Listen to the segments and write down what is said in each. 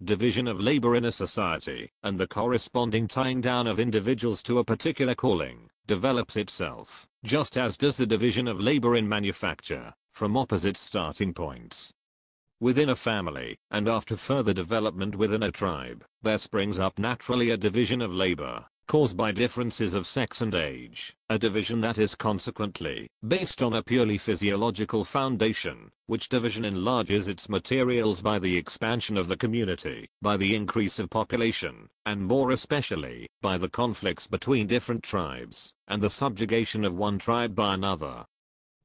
division of labor in a society, and the corresponding tying down of individuals to a particular calling, develops itself, just as does the division of labor in manufacture, from opposite starting points. Within a family, and after further development within a tribe, there springs up naturally a division of labor, caused by differences of sex and age, a division that is consequently based on a purely physiological foundation, which division enlarges its materials by the expansion of the community, by the increase of population, and more especially, by the conflicts between different tribes, and the subjugation of one tribe by another.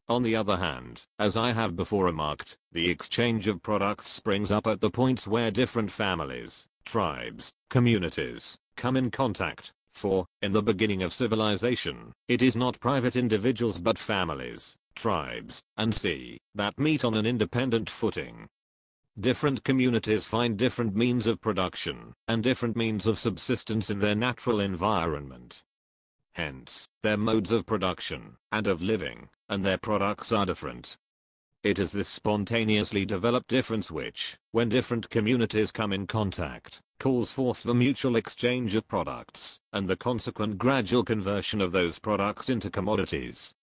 On the other hand, as I have before remarked, the exchange of products springs up at the points where different families, tribes, communities, come in contact, for, in the beginning of civilization, it is not private individuals but families, tribes, and sea, that meet on an independent footing. Different communities find different means of production, and different means of subsistence in their natural environment. Hence, their modes of production, and of living, and their products are different. It is this spontaneously developed difference which, when different communities come in contact, calls forth the mutual exchange of products, and the consequent gradual conversion of those products into commodities.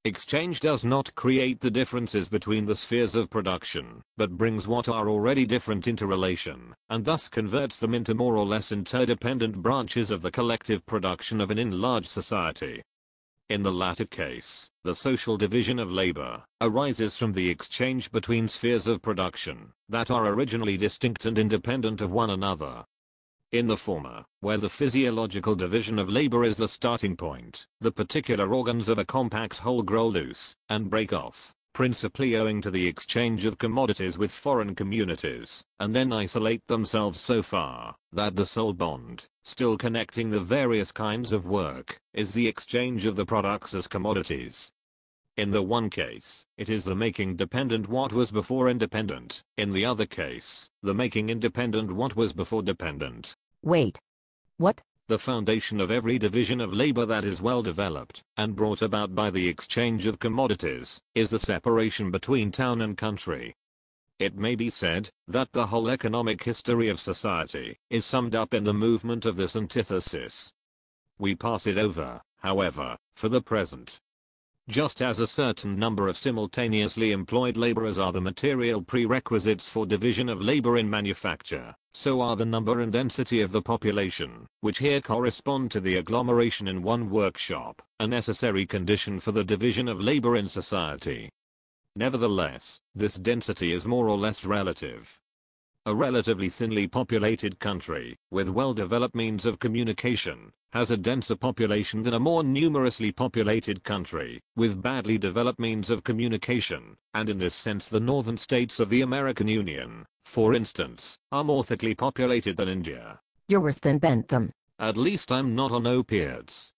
Exchange does not create the differences between the spheres of production, but brings what are already different into relation, and thus converts them into more or less interdependent branches of the collective production of an enlarged society. In the latter case, the social division of labor arises from the exchange between spheres of production that are originally distinct and independent of one another. In the former, where the physiological division of labor is the starting point, the particular organs of a compact whole grow loose and break off, principally owing to the exchange of commodities with foreign communities, and then isolate themselves so far that the sole bond, still connecting the various kinds of work, is the exchange of the products as commodities. In the one case, it is the making dependent what was before independent. In the other case, the making independent what was before dependent. Wait. What? The foundation of every division of labor that is well developed, and brought about by the exchange of commodities, is the separation between town and country. It may be said, that the whole economic history of society, is summed up in the movement of this antithesis. We pass it over, however, for the present. Just as a certain number of simultaneously employed laborers are the material prerequisites for division of labor in manufacture, so are the number and density of the population, which here correspond to the agglomeration in one workshop, a necessary condition for the division of labor in society. Nevertheless, this density is more or less relative. A relatively thinly populated country, with well-developed means of communication, has a denser population than a more numerously populated country, with badly developed means of communication, and in this sense the northern states of the American Union, for instance, are more thickly populated than India. You're worse than Bentham. At least I'm not on opiates.